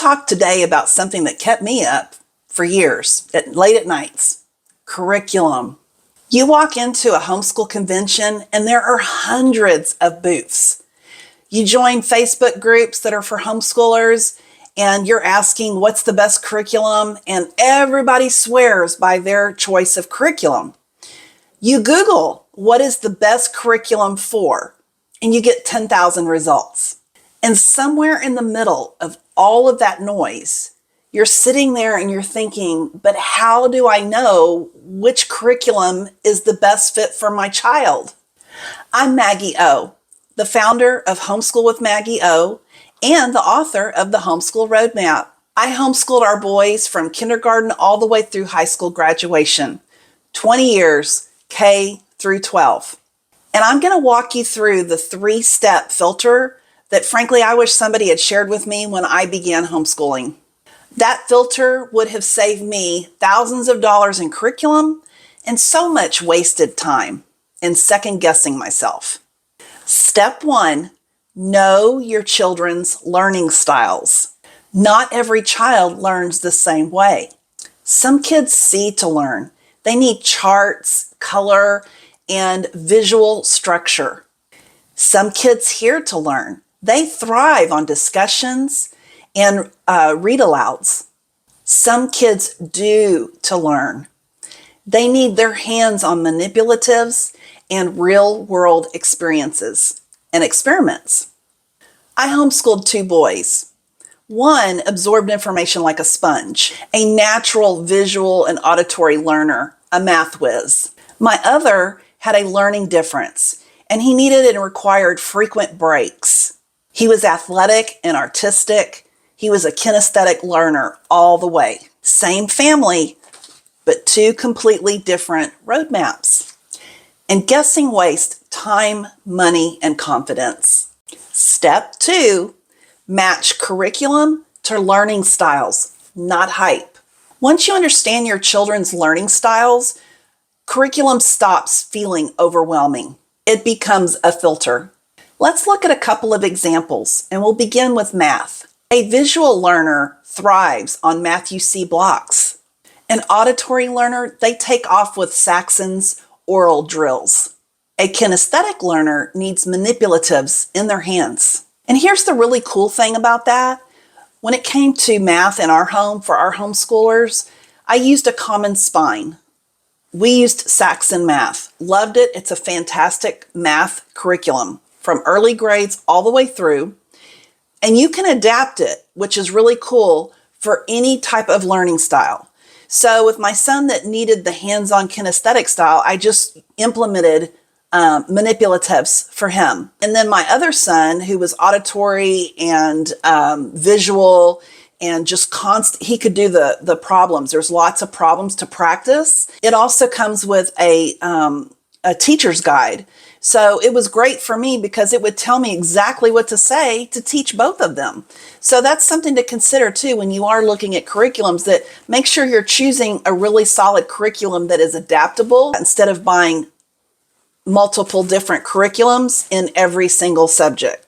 talk today about something that kept me up for years, late at nights: curriculum. You walk into a homeschool convention and there are hundreds of booths. You join Facebook groups that are for homeschoolers and you're asking what's the best curriculum, and everybody swears by their choice of curriculum. You Google what is the best curriculum for, and you get 10,000 results. And somewhere in the middle of all of that noise, you're sitting there and you're thinking, but how do I know which curriculum is the best fit for my child? I'm Maggie O, the founder of Homeschool with Maggie O and the author of the Homeschool Roadmap. I homeschooled our boys from kindergarten all the way through high school graduation, 20 years, K through 12. And I'm going to walk you through the 3-step filter that frankly I wish somebody had shared with me when I began homeschooling. That filter would have saved me thousands of dollars in curriculum and so much wasted time in second guessing myself. Step 1, know your children's learning styles. Not every child learns the same way. Some kids see to learn. They need charts, color, and visual structure. Some kids hear to learn. They thrive on discussions and read-alouds. Some kids do to learn. They need their hands on manipulatives and real-world experiences and experiments. I homeschooled 2 boys. One absorbed information like a sponge, a natural visual and auditory learner, a math whiz. My other had a learning difference, and he needed and required frequent breaks. He was athletic and artistic. He was a kinesthetic learner all the way. Same family, but 2 completely different roadmaps. And guessing wastes time, money, and confidence. Step 2, match curriculum to learning styles, not hype. Once you understand your children's learning styles, curriculum stops feeling overwhelming. It becomes a filter. Let's look at a couple of examples, and we'll begin with math. A visual learner thrives on Math-U-See blocks. An auditory learner, they take off with Saxon's oral drills. A kinesthetic learner needs manipulatives in their hands. And here's the really cool thing about that. When it came to math in our home for our homeschoolers, I used a common spine. We used Saxon Math. Loved it. It's a fantastic math curriculum from early grades all the way through. And you can adapt it, which is really cool, for any type of learning style. So with my son that needed the hands-on kinesthetic style, I just implemented manipulatives for him. And then my other son, who was auditory and visual and just he could do the problems. There's lots of problems to practice. It also comes with a teacher's guide. So it was great for me because it would tell me exactly what to say to teach both of them. So that's something to consider too when you are looking at curriculums, that make sure you're choosing a really solid curriculum that is adaptable instead of buying multiple different curriculums in every single subject.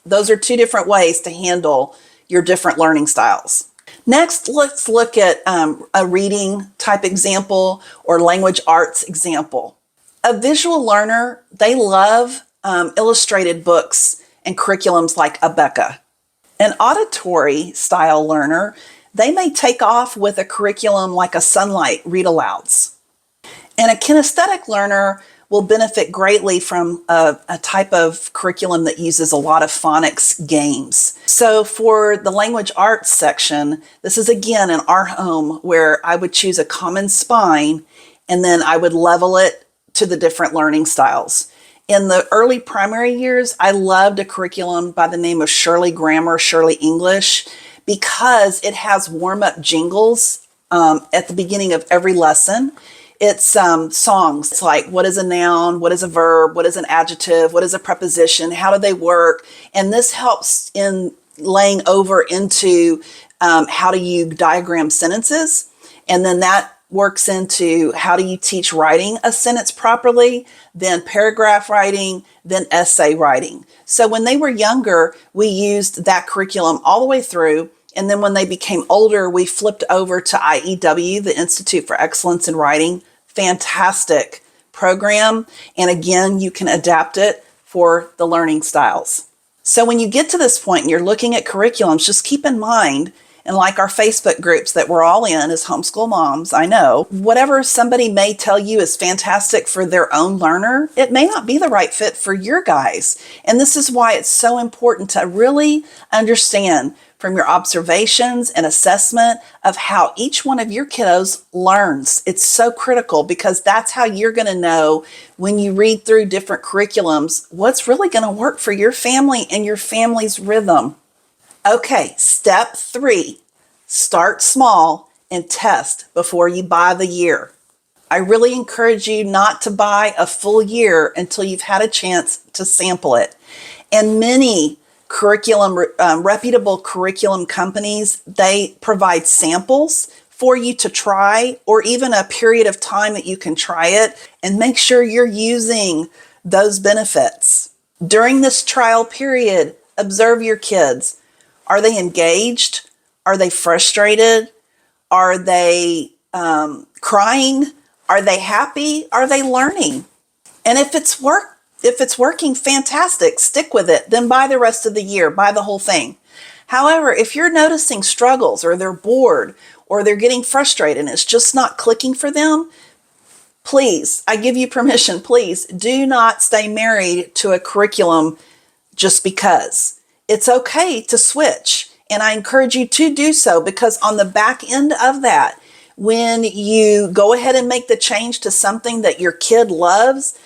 Those are 2 different ways to handle your different learning styles. Next, let's look at a reading type example or language arts example. A visual learner, they love illustrated books and curriculums like Abeka. An auditory style learner, they may take off with a curriculum like a Sunlight read-alouds. And a kinesthetic learner will benefit greatly from a type of curriculum that uses a lot of phonics games. So for the language arts section, this is again in our home where I would choose a common spine and then I would level it to the different learning styles. In the early primary years, I loved a curriculum by the name of Shirley Grammar, Shirley English, because it has warm-up jingles at the beginning of every lesson. It's songs. It's like, what is a noun? What is a verb? What is an adjective? What is a preposition? How do they work? And this helps in laying over into how do you diagram sentences. And then that works into how do you teach writing a sentence properly, then paragraph writing, then essay writing. So when they were younger, we used that curriculum all the way through, And then when they became older, we flipped over to IEW, the Institute for Excellence in Writing. Fantastic program. And again, you can adapt it for the learning styles. So when you get to this point and you're looking at curriculums, just keep in mind, and like our Facebook groups that we're all in as homeschool moms, I know, whatever somebody may tell you is fantastic for their own learner, it may not be the right fit for your guys. And this is why it's so important to really understand from your observations and assessment of how each one of your kiddos learns. It's so critical because that's how you're going to know when you read through different curriculums what's really going to work for your family and your family's rhythm. Okay, step 3, start small and test before you buy the year. I really encourage you not to buy a full year until you've had a chance to sample it. And many reputable curriculum companies, they provide samples for you to try, or even a period of time that you can try it, and make sure you're using those benefits. During this trial period, observe your kids. Are they engaged? Are they frustrated? Are they crying? Are they happy? Are they learning? And if it's working, fantastic, stick with it. Then buy the rest of the year, buy the whole thing. However, if you're noticing struggles, or they're bored, or they're getting frustrated and it's just not clicking for them, please, I give you permission, please do not stay married to a curriculum just because. It's okay to switch. And I encourage you to do so, because on the back end of that, when you go ahead and make the change to something that your kid loves,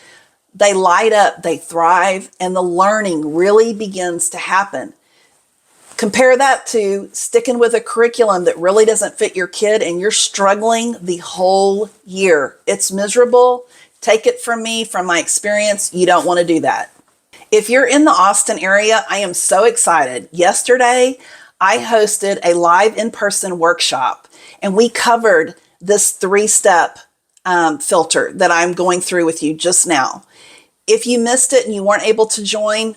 they light up, they thrive, and the learning really begins to happen. Compare that to sticking with a curriculum that really doesn't fit your kid and you're struggling the whole year. It's miserable. Take it from me, from my experience, you don't want to do that. If you're in the Austin area, I am so excited. Yesterday, I hosted a live in-person workshop, and we covered this 3-step filter that I'm going through with you just now. If you missed it and you weren't able to join,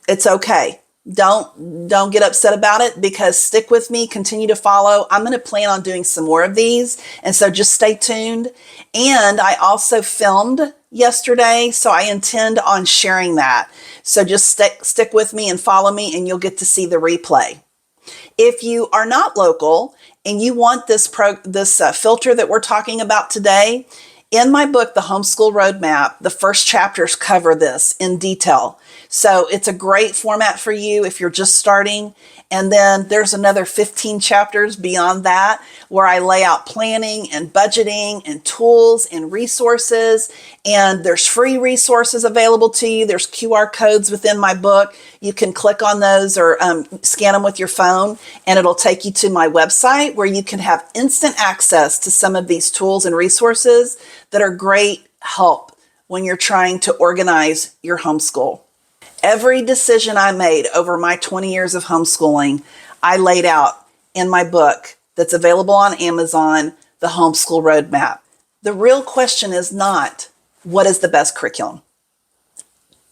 it's okay. Don't get upset about it, because stick with me, continue to follow. I'm going to plan on doing some more of these, and so just stay tuned. And I also filmed yesterday, so I intend on sharing that. So just stick with me and follow me, and you'll get to see the replay. If you are not local and you want this filter that we're talking about today, in my book, The Homeschool Roadmap, the first chapters cover this in detail. So it's a great format for you if you're just starting. And then there's another 15 chapters beyond that where I lay out planning and budgeting and tools and resources. And there's free resources available to you. There's QR codes within my book. You can click on those or scan them with your phone, and it'll take you to my website where you can have instant access to some of these tools and resources that are great help when you're trying to organize your homeschool. Every decision I made over my 20 years of homeschooling, I laid out in my book that's available on Amazon, The Homeschool Roadmap. The real question is not, what is the best curriculum?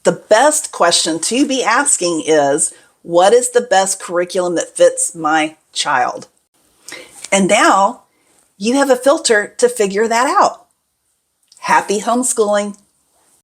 The best question to be asking is, what is the best curriculum that fits my child? And now you have a filter to figure that out. Happy homeschooling.